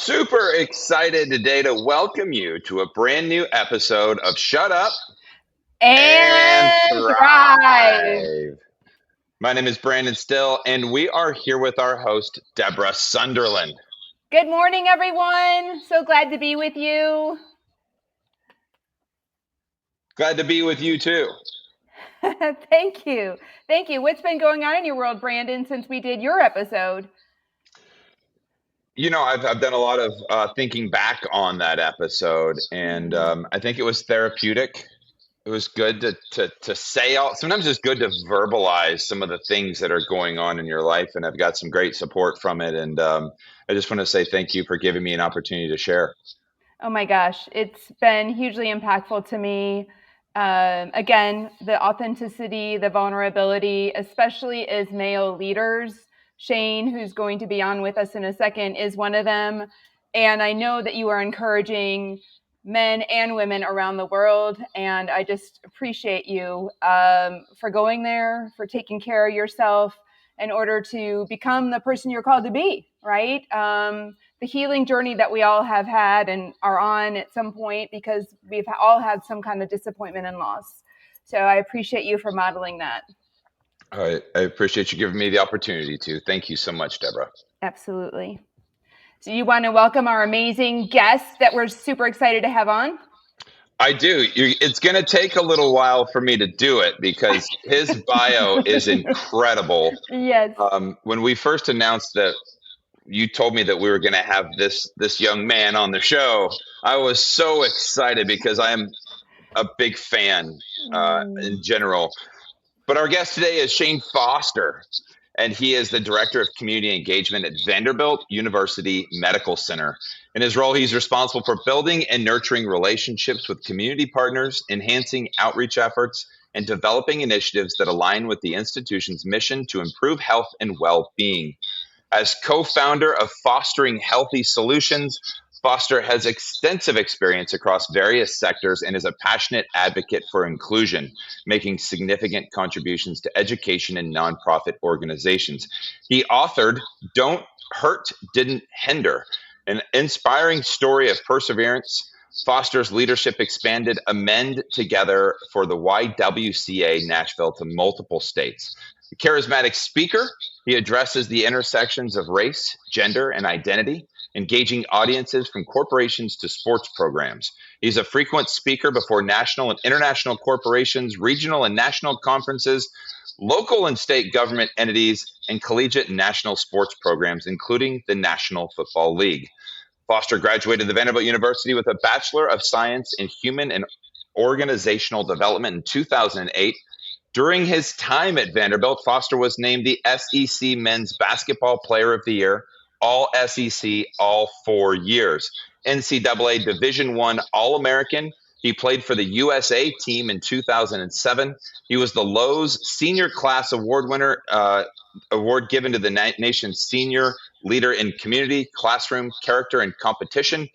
super excited today to welcome you to a brand new episode of Shut Up and And thrive. Thrive. My name is Brandon Still, and we are here with our host, Debra Sunderland. Good morning, everyone. So glad to be with you. Glad to be with you, too. Thank you. Thank you. What's been going on in your world, Brandon, since we did your episode? You know, I've done a lot of thinking back on that episode, and I think it was therapeutic. It was good to say all. Sometimes it's good to verbalize some of the things that are going on in your life, and I've got some great support from it. And I just want to say thank you for giving me an opportunity to share. Oh my gosh, it's been hugely impactful to me. Again, the authenticity, the vulnerability, especially as male leaders. Shane, who's going to be on with us in a second, is one of them. And I know that you are encouraging men and women around the world. And I just appreciate you for going there, for taking care of yourself in order to become the person you're called to be, right? The healing journey that we all have had and are on at some point, because we've all had some kind of disappointment and loss. So I appreciate you for modeling that. I appreciate you giving me the opportunity to. Thank you so much, Debra. Absolutely. So you want to welcome our amazing guest that we're super excited to have on? I do. It's going to take a little while for me to do it because his bio is incredible. Yes. When we first announced that you told me that we were going to have this young man on the show, I was so excited because I am a big fan in general. But our guest today is Shan Foster, and he is the Director of Community Engagement at Vanderbilt University Medical Center. In his role, he's responsible for building and nurturing relationships with community partners, enhancing outreach efforts, and developing initiatives that align with the institution's mission to improve health and well-being. As co-founder of Fostering Healthy Solutions, Foster has extensive experience across various sectors and is a passionate advocate for inclusion, making significant contributions to education and nonprofit organizations. He authored Don't Hurt, Didn't Hinder, an inspiring story of perseverance. Foster's leadership expanded Amend Together for the YWCA Nashville to multiple states. A charismatic speaker, he addresses the intersections of race, gender, and identity, engaging audiences from corporations to sports programs. He's a frequent speaker before national and international corporations, regional and national conferences, local and state government entities, and collegiate and national sports programs, including the National Football League. Foster graduated the Vanderbilt University with a Bachelor of Science in Human and Organizational Development in 2008. During his time at Vanderbilt, Foster was named the SEC Men's Basketball Player of the Year, All SEC, all 4 years. NCAA Division I All-American. He played for the USA team in 2007. He was the Lowe's Senior Class Award winner, award given to the nation's senior leader in community, classroom, character, and competition.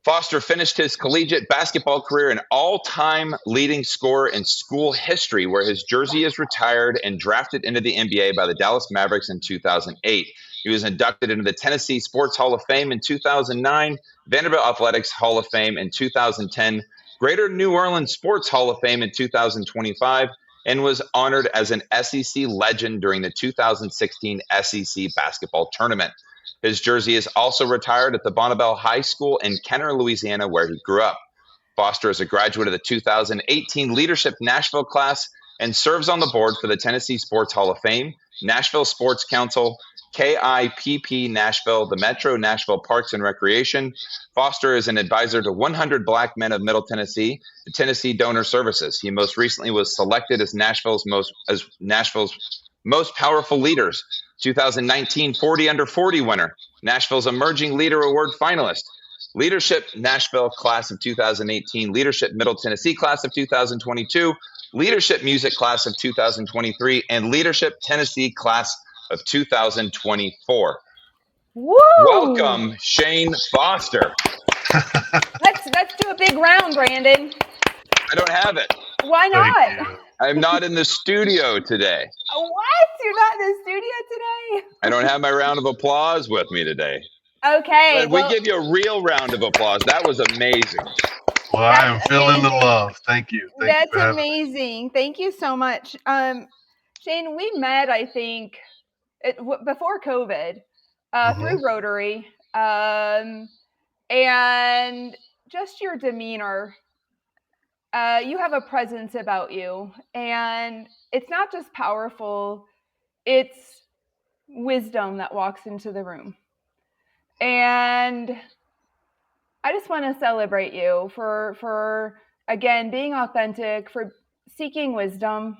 Foster finished his collegiate basketball career an all-time leading scorer in school history, where his jersey is retired and drafted into the NBA by the Dallas Mavericks in 2008. He was inducted into the Tennessee Sports Hall of Fame in 2009, Vanderbilt Athletics Hall of Fame in 2010, Greater New Orleans Sports Hall of Fame in 2025, and was honored as an SEC legend during the 2016 SEC basketball tournament. His jersey is also retired at the Bonnabelle High School in Kenner, Louisiana, where he grew up. Foster is a graduate of the 2018 Leadership Nashville class and serves on the board for the Tennessee Sports Hall of Fame, Nashville Sports Council, KIPP Nashville, the Metro Nashville Parks and Recreation. Foster is an advisor to 100 Black Men of Middle Tennessee, the Tennessee Donor Services. He most recently was selected as Nashville's most powerful leaders, 2019 40 Under 40 winner, Nashville's Emerging Leader Award finalist, Leadership Nashville Class of 2018, Leadership Middle Tennessee Class of 2022, Leadership Music Class of 2023, and Leadership Tennessee Class of 2024. Woo! Welcome, Shan Foster. Let's do a big round, Brandon. I don't have it. Why not? I'm not in the studio today. What? You're not in the studio today? I don't have my round of applause with me today. Okay, We well, give you a real round of applause. That was amazing. Well, I am that's feeling the amazing. love. Thank you. Thank you That's for having me. amazing. Thank you so much. Shane, we met, I think, before COVID Hmm. through Rotary. And just your demeanor, you have a presence about you. And it's not just powerful, it's wisdom that walks into the room. And I just want to celebrate you for again being authentic, for seeking wisdom,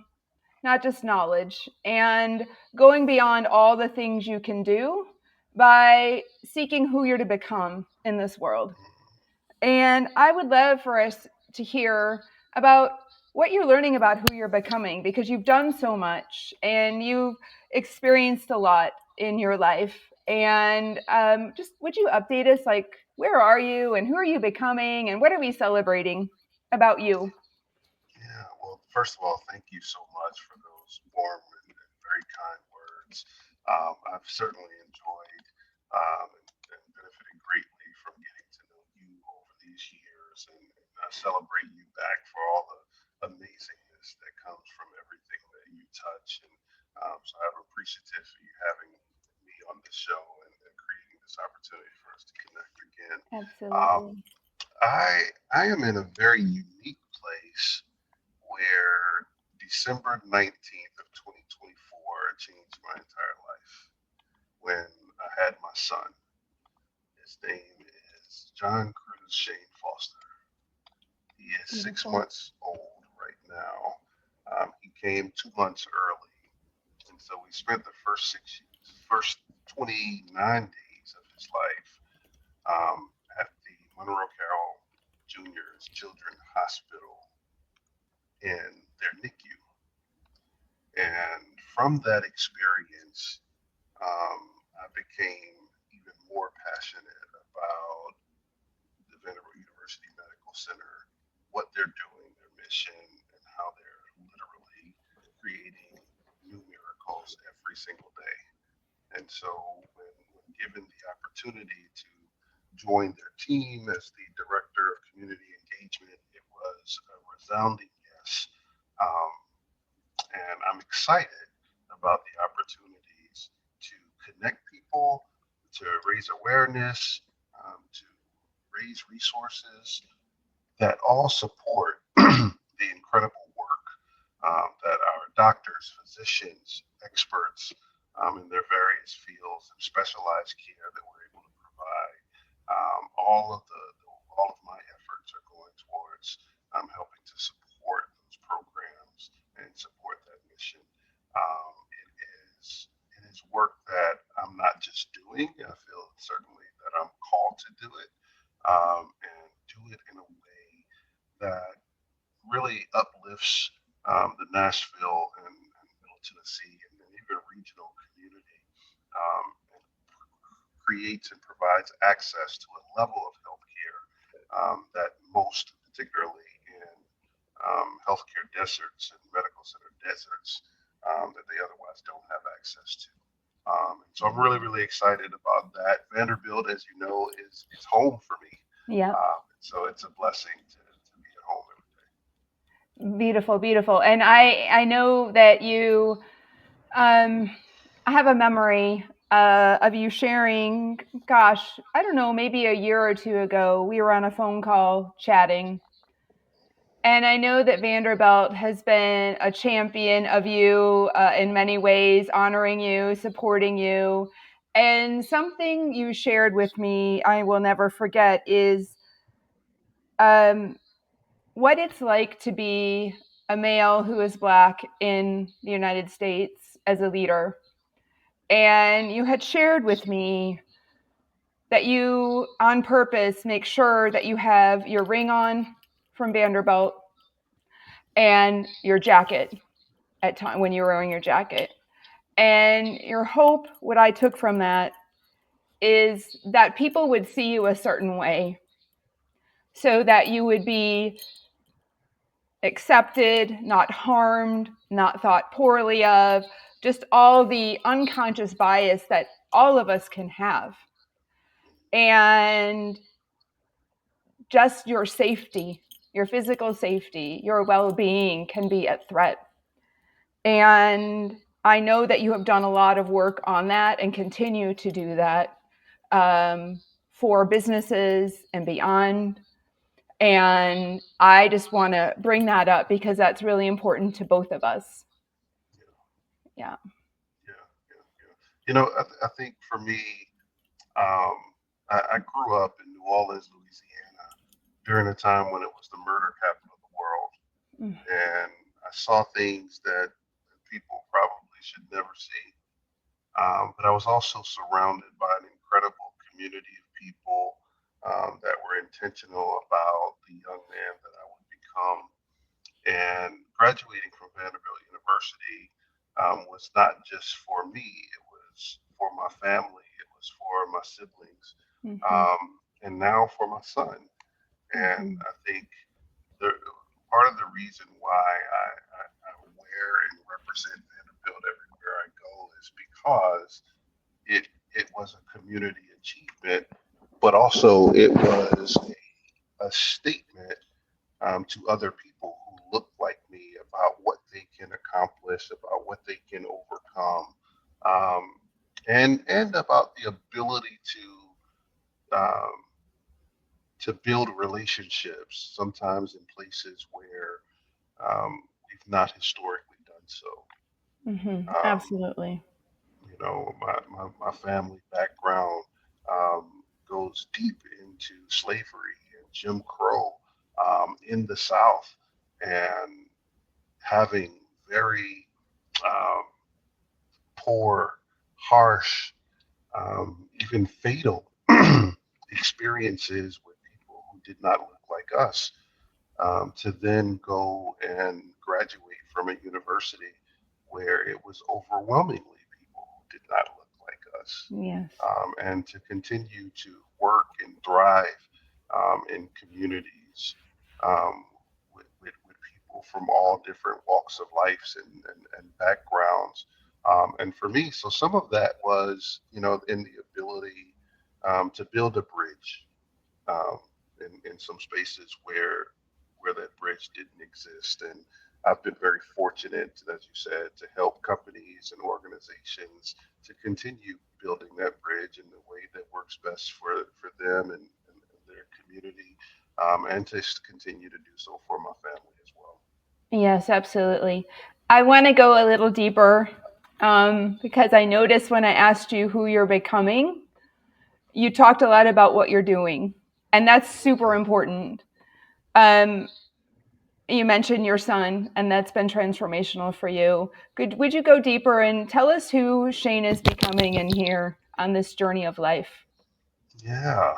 not just knowledge, and going beyond all the things you can do by seeking who you're to become in this world. And I would love for us to hear about what you're learning about who you're becoming, because you've done so much and you've experienced a lot in your life. And just would you update us, like, where are you and who are you becoming and what are we celebrating about you? Yeah. Well, first of all, thank you so much for those warm and very kind words. I've certainly enjoyed and benefited greatly from getting to know you over these years, and I celebrate you back for all the amazingness that comes from everything that you touch. And so I'm appreciative for you having me on this show and creating this opportunity for us to connect again. Um, Absolutely. I am in a very unique place where December 19th of 2024 changed my entire life when I had my son. His name is John Cruz Shane Foster. He is six Beautiful. months old right now. He came 2 months early, and so we spent the first 29 days of his life at the Monroe Carroll Junior's Children's Hospital in their NICU. And from that experience, I became even more passionate about the Vanderbilt University Medical Center, what they're doing, their mission, and how they're literally creating new miracles every single day. And so, when given the opportunity to join their team as the director of community engagement, it was a resounding yes. Um, and I'm excited about the opportunities to connect people, to raise awareness, to raise resources that all support the incredible work that our doctors, physicians, experts in their various fields and specialized care that we're able to provide. All of my efforts are going towards helping to support those programs and support that mission. It is work that I'm not just doing. I feel certainly that I'm called to do it, and do it in a way that really uplifts the Nashville and Middle Tennessee and even regional community, and creates and provides access to a level of healthcare that most, particularly in healthcare deserts and medical center deserts, that they otherwise don't have access to. And so I'm really, really excited about that. Vanderbilt, as you know, is home for me. Yep. So it's a blessing to be at home every day. Beautiful, beautiful. And I know that you I have a memory of you sharing, gosh, I don't know, maybe a year or two ago, we were on a phone call chatting. And I know that Vanderbilt has been a champion of you in many ways, honoring you, supporting you. And something you shared with me, I will never forget, is um, what it's like to be a male who is Black in the United States as a leader. And you had shared with me that you, on purpose, make sure that you have your ring on from Vanderbilt and your jacket at time when you're wearing your jacket. And your hope, what I took from that, is that people would see you a certain way so that you would be accepted, not harmed, not thought poorly of, just all the unconscious bias that all of us can have. and just your safety, your physical safety, your well-being can be at threat. And I know that you have done a lot of work on that and continue to do that for businesses and beyond. And I just want to bring that up because that's really important to both of us. Yeah. I think for me, I grew up in New Orleans, Louisiana, during a time when it was the murder capital of the world, and I saw things that people probably should never see. But I was also surrounded by an incredible community of people that were intentional about the young man that I would become. And graduating from Vanderbilt University was not just for me, it was for my family, it was for my siblings, and now for my son. And I think the, part of the reason why I wear and represent Vanderbilt everywhere I go is because it was a community achievement, but also it was a statement to other people who look like me about what they can accomplish, about what they can overcome, and about the ability to build relationships, sometimes in places where we've not historically done so. Absolutely. My family background goes deep into slavery and Jim Crow in the South, and having very um, poor, harsh, even fatal experiences with people who did not look like us, to then go and graduate from a university where it was overwhelmingly people who did not look like us, Yes. and to continue to work and thrive in communities with people from all different walks of life and backgrounds. And for me, so some of that was, in the ability to build a bridge um, in some spaces where that bridge didn't exist. And I've been very fortunate, as you said, to help companies and organizations to continue building that bridge in the way that works best for them and their community, and to continue to do so for my family as well. Yes, absolutely. I want to go a little deeper because I noticed when I asked you who you're becoming, you talked a lot about what you're doing, and that's super important. Um, you mentioned your son, and that's been transformational for you. Would you go deeper and tell us who Shane is becoming in here on this journey of life? Yeah.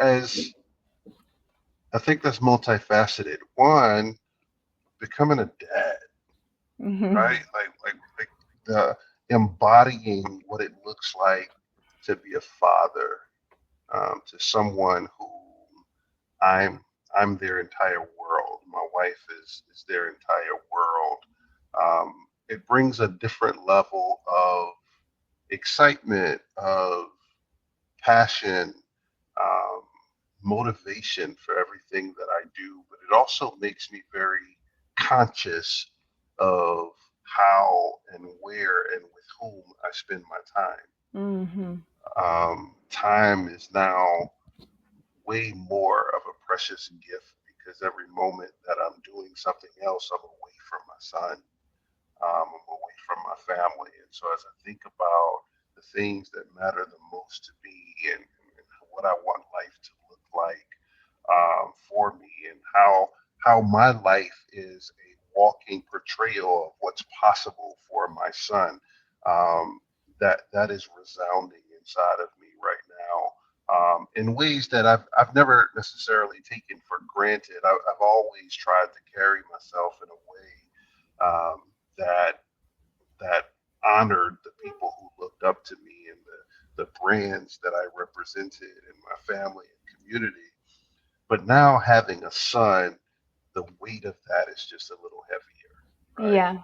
As I think that's multifaceted. One, becoming a dad, right? Like the embodying what it looks like to be a father, to someone who I'm I'm their entire world. My wife is their entire world. It brings a different level of excitement, of passion, um, motivation for everything that I do, but it also makes me very conscious of how and where and with whom I spend my time. Time is now way more of a precious gift because every moment that I'm doing something else, I'm away from my son, I'm away from my family. And so as I think about the things that matter the most to me, and what I want life to look like for me, and how my life is a walking portrayal of what's possible for my son, that is resounding inside of me right now. In ways that I've never necessarily taken for granted. I've always tried to carry myself in a way that that honored the people who looked up to me and the brands that I represented in my family and community. But now having a son, the weight of that is just a little heavier, right?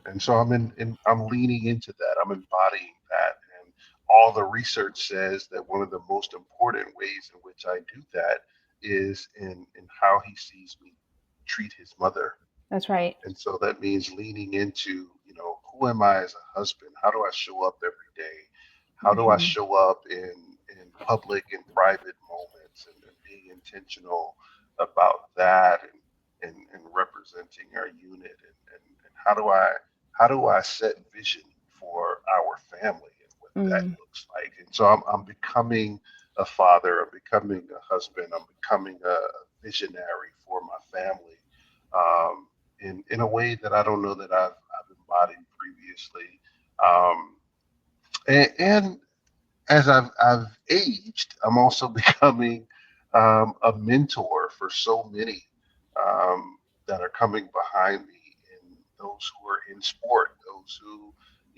And so I'm leaning into that. I'm embodying that, and all the research says that one of the most important ways in which I do that is in how he sees me treat his mother. That's right. And so that means leaning into, who am I as a husband? How do I show up every day? How do I show up in public and private moments, and being intentional about that, and representing our unit, and how do I set vision for our family and what that looks like. And so I'm becoming a father, I'm becoming a husband, I'm becoming a visionary for my family, in a way that I don't know that I've embodied previously. And as I've aged, I'm also becoming a mentor for so many that are coming behind me, and those who are in sport, those who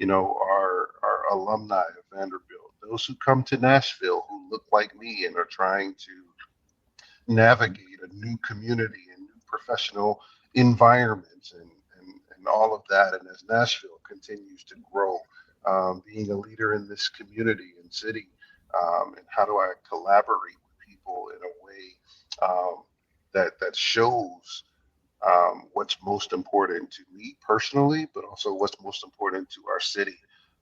are alumni of Vanderbilt, those who come to Nashville who look like me and are trying to navigate a new community and new professional environments, and all of that. And as Nashville continues to grow, being a leader in this community and city, and how do I collaborate with people in a way that shows what's most important to me personally, but also what's most important to our city.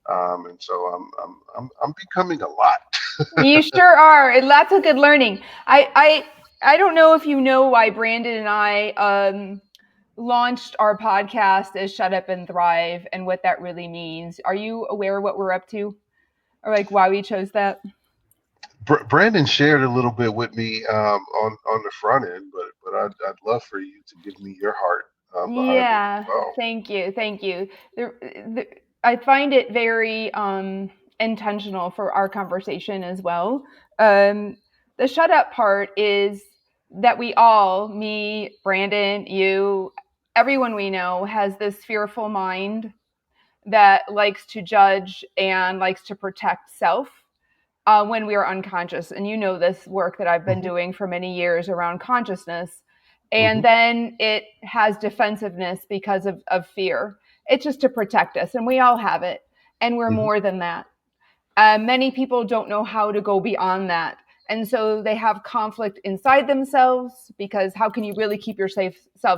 And so I'm becoming a lot. You sure are, and lots of good learning. I don't know if you know why Brandon and I launched our podcast as Shut Up and Thrive, and what that really means. Are you aware of what we're up to, or like why we chose that? Brandon shared a little bit with me on the front end, but I'd love for you to give me your heart behind it as well. Thank you. I find it very intentional for our conversation as well. The shut up part is that we all, me, Brandon, you, everyone we know, has this fearful mind that likes to judge and likes to protect self when we are unconscious. And you know this work that I've been doing for many years around consciousness. And then it has defensiveness because of fear. It's just to protect us. And we all have it. And we're more than that. Many people don't know how to go beyond that. And so they have conflict inside themselves, because how can you really keep yourself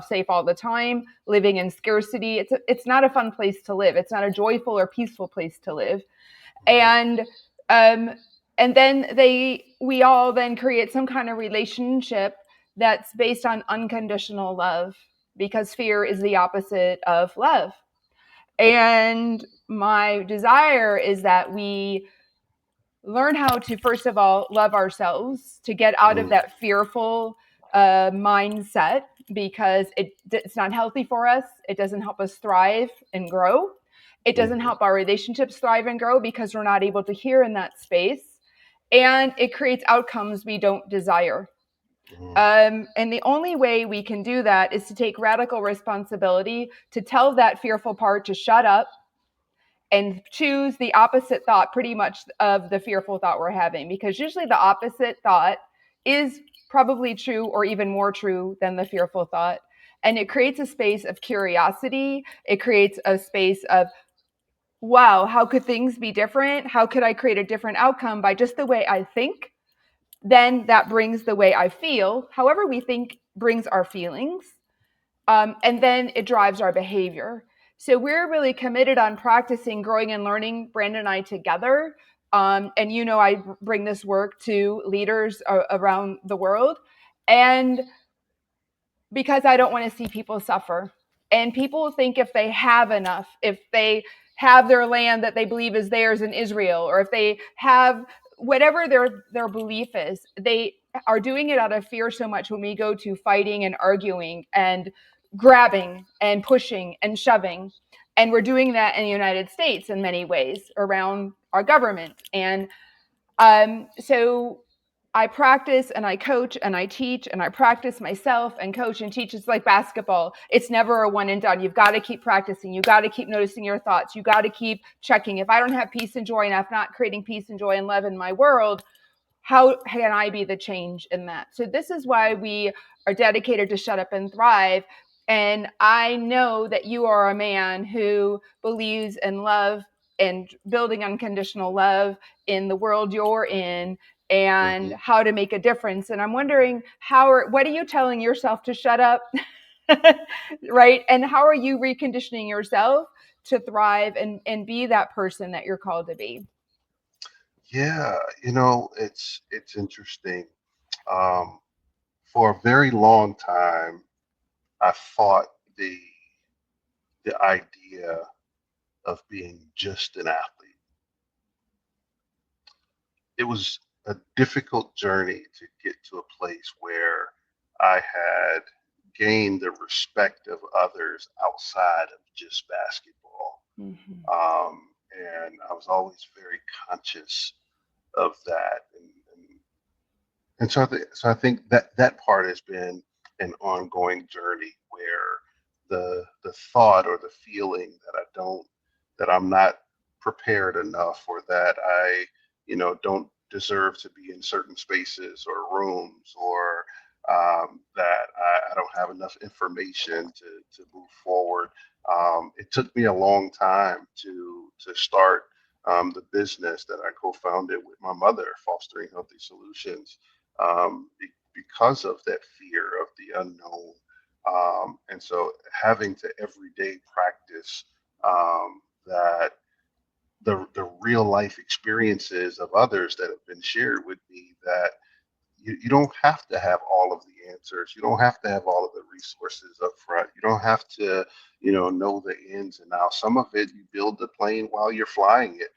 safe all the time, living in scarcity? It's not a fun place to live. It's not a joyful or peaceful place to live. And then we all then create some kind of relationship that's based on unconditional love, because fear is the opposite of love. And my desire is that we learn how to, first of all, love ourselves, to get out of that fearful mindset, because it's not healthy for us. It doesn't help us thrive and grow. It doesn't help our relationships thrive and grow, because we're not able to hear in that space. And it creates outcomes we don't desire. And the only way we can do that is to take radical responsibility, to tell that fearful part to shut up and choose the opposite thought pretty much of the fearful thought we're having, because usually the opposite thought is probably true, or even more true than the fearful thought. And it creates a space of curiosity. It creates a space of, wow, how could things be different? How could I create a different outcome by just the way I think? Then that brings the way I feel. However we think brings our feelings. And then it drives our behavior. So we're really committed on practicing growing and learning, Brandon and I together. And I bring this work to leaders around the world. And because I don't want to see people suffer. And people think if they have enough, if they have their land that they believe is theirs in Israel, or if they have whatever their belief is, they are doing it out of fear so much when we go to fighting and arguing and grabbing and pushing and shoving. And we're doing that in the United States in many ways around our government. And so I practice and I coach and I teach and I practice myself and coach and teach. It's like basketball. It's never a one and done. You've got to keep practicing. You got to keep noticing your thoughts. You got to keep checking. If I don't have peace and joy, and I'm not creating peace and joy and love in my world, how can I be the change in that? So this is why we are dedicated to Shut Up and Thrive. And I know that you are a man who believes in love and building unconditional love in the world you're in, and how to make a difference. And I'm wondering, what are you telling yourself to shut up? Right? And how are you reconditioning yourself to thrive and be that person that you're called to be? Yeah, it's interesting. For a very long time, I thought the idea of being just an athlete, it was a difficult journey to get to a place where I had gained the respect of others outside of just basketball. And I was always very conscious of that. And so I think that part has been an ongoing journey where the thought or the feeling that I'm not prepared enough, or that I don't deserve to be in certain spaces or rooms, or that I don't have enough information to move forward. It took me a long time to start the business that I co-founded with my mother, Fostering Healthy Solutions, because of that fear of the unknown. And so having to every day practice that the real life experiences of others that have been shared with me, that you don't have to have all of the answers. You don't have to have all of the resources up front. You don't have to, know the ins and outs. Some of it, you build the plane while you're flying it.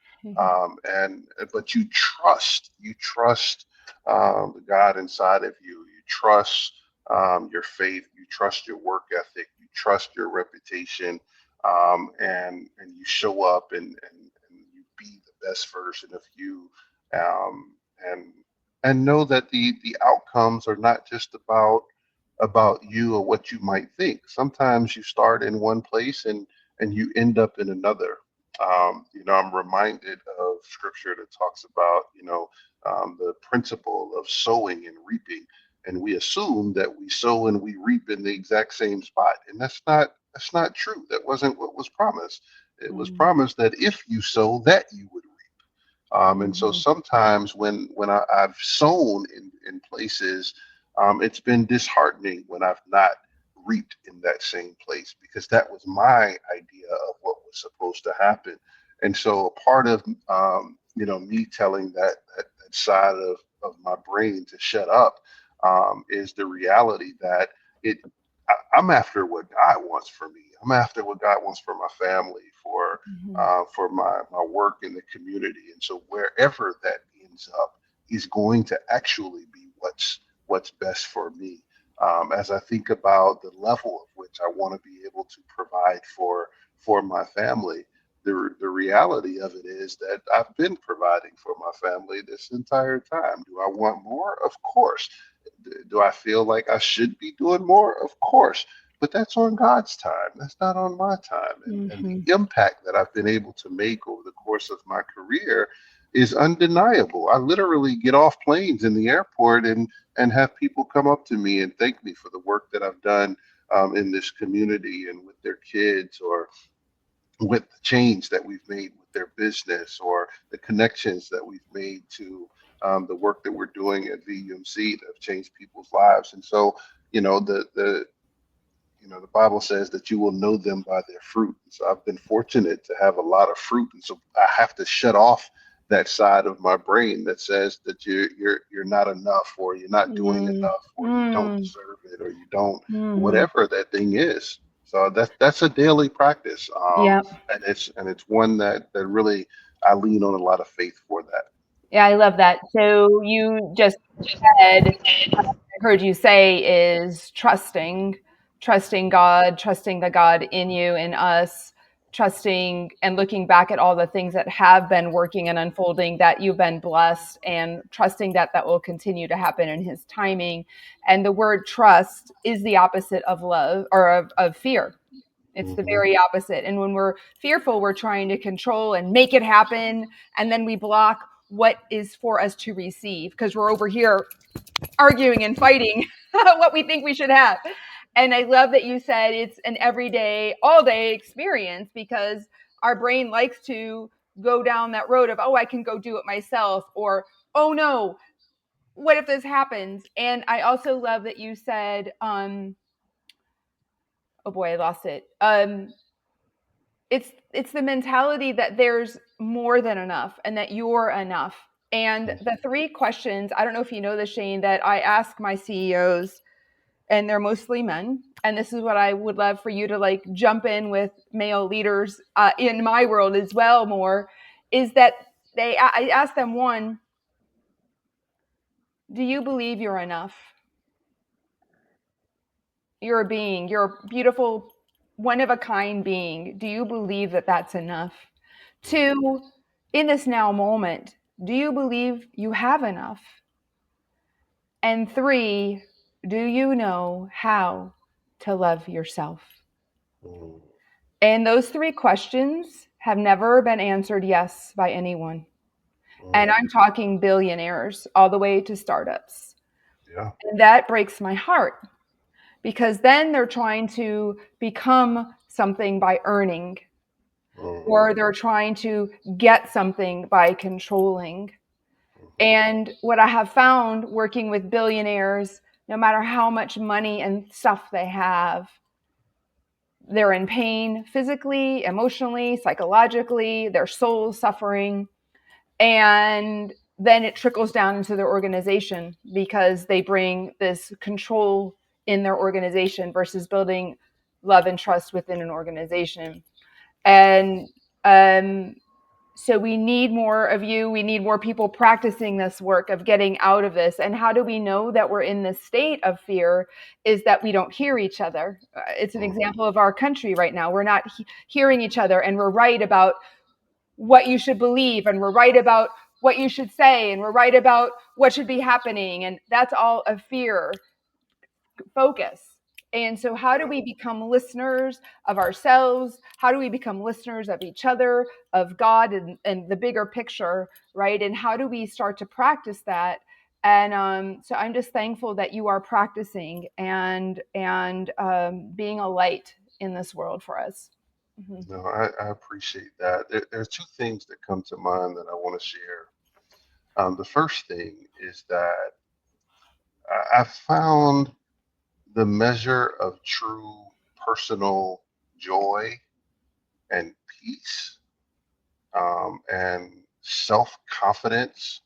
But you trust the God inside of you. You trust your faith. You trust your work ethic. You trust your reputation, and you show up and you be the best version of you, um, and know that the outcomes are not just about you or what you might think. Sometimes you start in one place and you end up in another. I'm reminded of scripture that talks about, the principle of sowing and reaping. And we assume that we sow and we reap in the exact same spot. And that's not true. That wasn't what was promised. It was promised that if you sow, that you would reap. And so sometimes when I've sown in places, it's been disheartening when I've not reaped in that same place, because that was my idea of what was supposed to happen. And so a part of me telling that side of my brain to shut up, is the reality that I'm after what God wants for me. I'm after what God wants for my family, for my work in the community. And so wherever that ends up is going to actually be what's best for me. As I think about the level of which I want to be able to provide for my family, the reality of it is that I've been providing for my family this entire time. Do I want more? Of course. Do I feel like I should be doing more? Of course. But that's on God's time. That's not on my time. And the impact that I've been able to make over the course of my career is undeniable. I literally get off planes in the airport and have people come up to me and thank me for the work that I've done in this community and with their kids, or with the change that we've made with their business, or the connections that we've made to the work that we're doing at VUMC that have changed people's lives. And so, the Bible says that you will know them by their fruit. So I've been fortunate to have a lot of fruit, and so I have to shut off that side of my brain that says that you're not enough, or you're not doing enough, or you don't deserve it, or you don't, whatever that thing is. So that's a daily practice, and it's one that really I lean on a lot of faith for that. Yeah, I love that. So you just said, I heard you say, is trusting God, trusting the God in you, in us, trusting and looking back at all the things that have been working and unfolding, that you've been blessed, and trusting that will continue to happen in His timing. And the word trust is the opposite of love, or of fear. It's the very opposite. And when we're fearful, we're trying to control and make it happen. And then we block what is for us to receive, because we're over here arguing and fighting what we think we should have. And I love that you said it's an everyday, all day experience, because our brain likes to go down that road of, oh, I can go do it myself, or, oh no, what if this happens? And I also love that you said, oh boy, I lost it. It's the mentality that there's more than enough and that you're enough. And the 3 questions, I don't know if you know this, Shane, that I ask my CEOs, and they're mostly men. And this is what I would love for you to like jump in with male leaders in my world as well more, is that I ask them, 1, do you believe you're enough? You're a being, you're a beautiful, one of a kind being. Do you believe that that's enough? 2, in this now moment, do you believe you have enough? And 3, do you know how to love yourself? And those 3 questions have never been answered yes by anyone. And I'm talking billionaires all the way to startups. Yeah. And that breaks my heart, because then they're trying to become something by earning, or they're trying to get something by controlling. And what I have found working with billionaires, no matter how much money and stuff they have, they're in pain physically, emotionally, psychologically, their soul's suffering. And then it trickles down into their organization because they bring this control in their organization versus building love and trust within an organization. And so we need more of you. We need more people practicing this work of getting out of this. And how do we know that we're in this state of fear? Is that we don't hear each other. It's an example of our country right now. We're not hearing each other, and we're right about what you should believe, and we're right about what you should say, and we're right about what should be happening. And that's all a fear focus. And so how do we become listeners of ourselves? How do we become listeners of each other, of God, and the bigger picture, right? And how do we start to practice that? And so I'm just thankful that you are practicing and being a light in this world for us. Mm-hmm. No, I appreciate that. There are 2 things that come to mind that I want to share. The first thing is that I found the measure of true personal joy and peace and self-confidence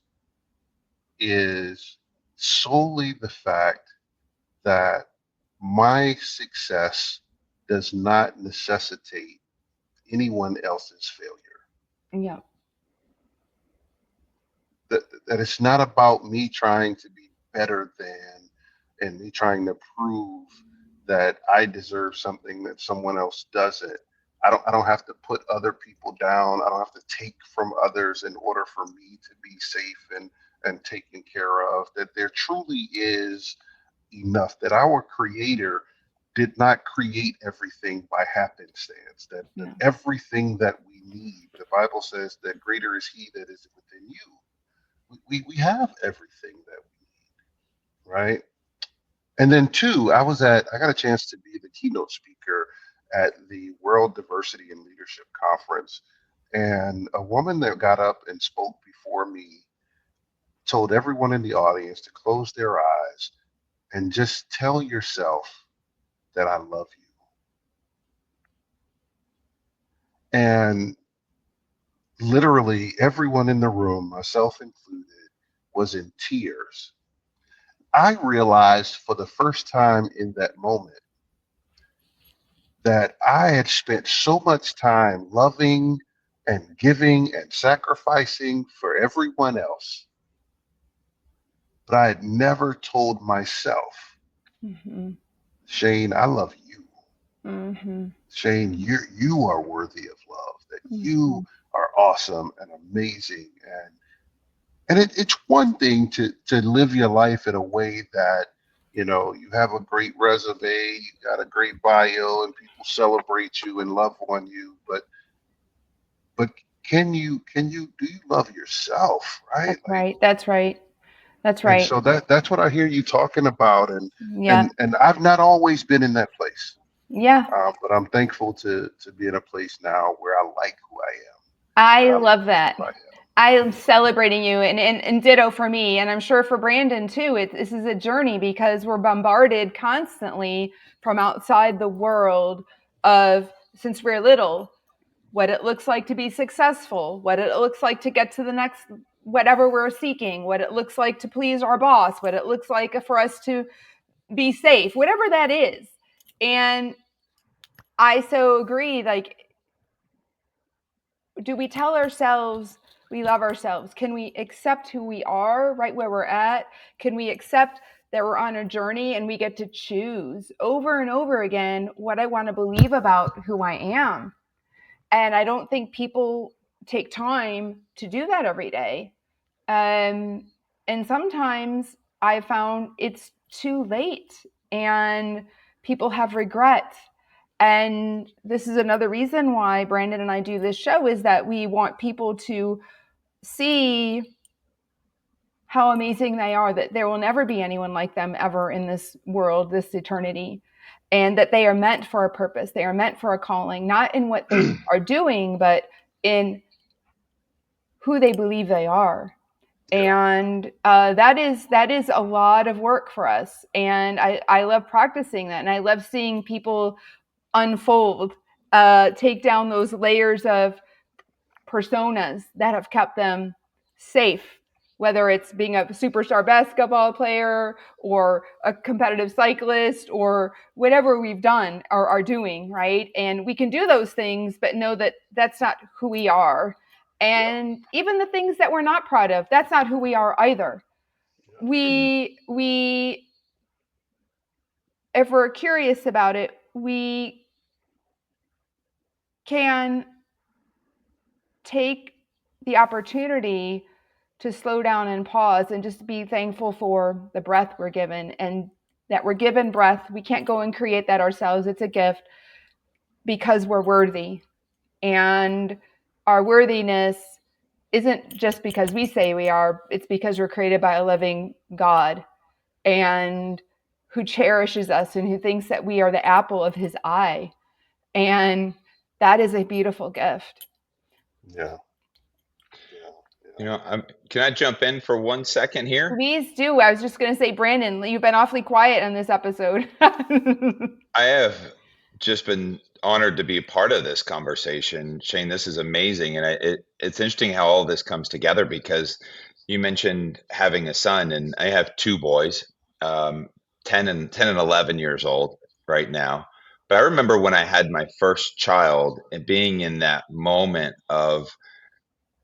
is solely the fact that my success does not necessitate anyone else's failure. Yeah. That it's not about me trying to be better than, and me trying to prove that I deserve something that someone else doesn't. I don't have to put other people down. I don't have to take from others in order for me to be safe and taken care of. That there truly is enough, that our creator did not create everything by happenstance, that everything that we need, the Bible says that greater is he that is within you. We have everything that we need, right? And then 2, I got a chance to be the keynote speaker at the World Diversity and Leadership Conference. And a woman that got up and spoke before me told everyone in the audience to close their eyes and just tell yourself that I love you. And literally everyone in the room, myself included, was in tears. I realized for the first time in that moment that I had spent so much time loving and giving and sacrificing for everyone else, but I had never told myself, Shane, I love you. Shane, you are worthy of love, that you are awesome and amazing. And it's one thing to live your life in a way that, you have a great resume, you got a great bio, and people celebrate you and love on you. But do you love yourself, right? That's right. That's right. And so that's what I hear you talking about. And I've not always been in that place. Yeah. But I'm thankful to be in a place now where I like who I am. I I'm love that. like, I'm celebrating you, and ditto for me, and I'm sure for Brandon too. This is a journey because we're bombarded constantly from outside the world of, since we're little, what it looks like to be successful, what it looks like to get to the next whatever we're seeking, what it looks like to please our boss, what it looks like for us to be safe, whatever that is. And I so agree. Like, do we tell ourselves we love ourselves? Can we accept who we are right where we're at? Can we accept that we're on a journey and we get to choose over and over again what I want to believe about who I am? And I don't think people take time to do that every day. And sometimes I found it's too late and people have regret. And this is another reason why Brandon and I do this show, is that we want people to see how amazing they are, that there will never be anyone like them ever in this world, this eternity, and that they are meant for a purpose. They are meant for a calling, not in what they are doing, but in who they believe they are. And that is a lot of work for us. And I love practicing that. And I love seeing people unfold, take down those layers of personas that have kept them safe, whether it's being a superstar basketball player or a competitive cyclist or whatever we've done or are doing, right? And we can do those things, but know that that's not who we are. And even the things that we're not proud of, that's not who we are either. We if we're curious about it, we can take the opportunity to slow down and pause and just be thankful for the breath we're given, and that we're given breath. We can't go and create that ourselves. It's a gift because we're worthy. And our worthiness isn't just because we say we are, it's because we're created by a living God, and who cherishes us and who thinks that we are the apple of his eye. And that is a beautiful gift. yeah. Can I jump in for 1 second here? Please do. I was just going to say, Brandon, you've been awfully quiet on this episode. I have just been honored to be a part of this conversation. Shane, this is amazing. And it's interesting how all this comes together, because you mentioned having a son, and I have two boys, 10 and 11 years old right now. But I remember when I had my first child and being in that moment of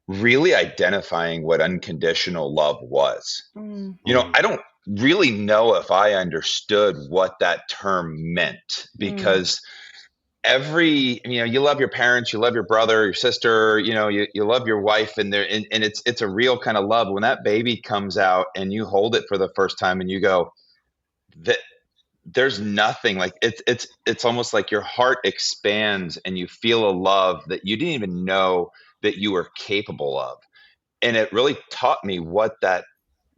really identifying what unconditional love was. I don't really know if I understood what that term meant, because you love your parents, you love your brother, your sister, you love your wife, and it's a real kind of love. When that baby comes out and you hold it for the first time and you go, that there's nothing like it's almost like your heart expands and you feel a love that you didn't even know that you were capable of. And it really taught me what that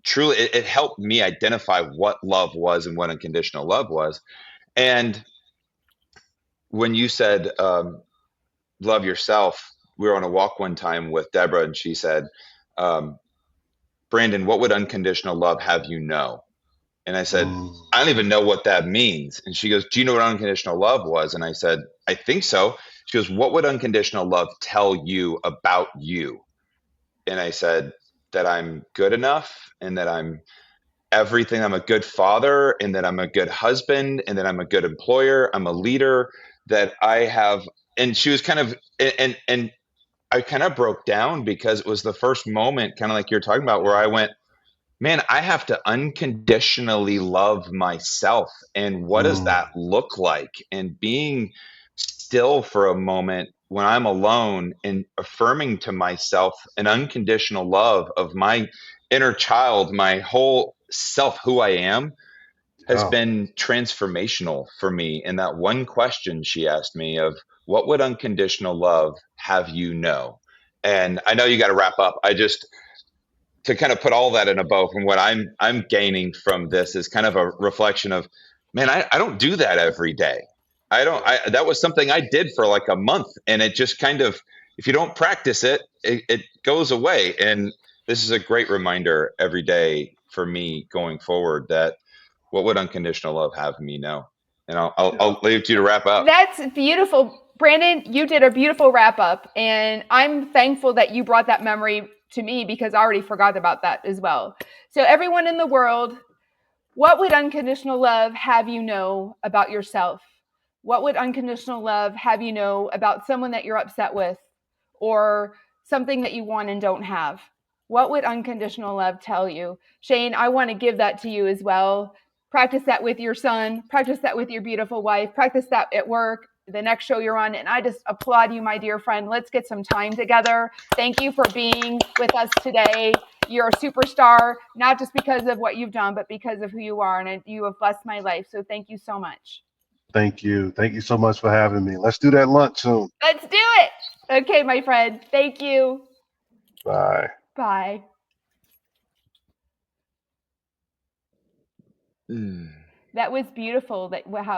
truly, it helped me identify what love was and what unconditional love was. And when you said, love yourself, we were on a walk one time with Debra, and she said, Brandon, what would unconditional love have you know? And I said, I don't even know what that means. And she goes, do you know what unconditional love was? And I said, I think so. She goes, what would unconditional love tell you about you? And I said, that I'm good enough, and that I'm everything. I'm a good father, and that I'm a good husband, and that I'm a good employer. I'm a leader, that I have. And she was kind of, and I kind of broke down, because it was the first moment, kind of like you're talking about, where I went, man, I have to unconditionally love myself. And what does that look like? And being still for a moment when I'm alone and affirming to myself an unconditional love of my inner child, my whole self, who I am, has been transformational for me. And that one question she asked me of, what would unconditional love have you know? And I know you got to wrap up. To kind of put all that in a bow, from what I'm gaining from this is kind of a reflection of, man, I don't do that every day. That was something I did for like a month, and it just kind of if you don't practice it, it goes away. And this is a great reminder every day for me going forward that what would unconditional love have me know? And I'll leave it to you to wrap up. That's beautiful. Brandon, you did a beautiful wrap up. And I'm thankful that you brought that memory to me because I already forgot about that as well. So everyone in the world, what would unconditional love have you know about yourself? What would unconditional love have you know about someone that you're upset with or something that you want and don't have? What would unconditional love tell you? Shane, I want to give that to you as well. Practice that with your son. Practice that with your beautiful wife. Practice that at work, the next show you're on. And I just applaud you, my dear friend. Let's get some time together. Thank you for being with us today. You're a superstar, not just because of what you've done, but because of who you are. And you have blessed my life. So thank you so much. Thank you. Thank you so much for having me. Let's do that lunch soon. Let's do it. Okay, my friend. Thank you. Bye. Bye. That was beautiful. How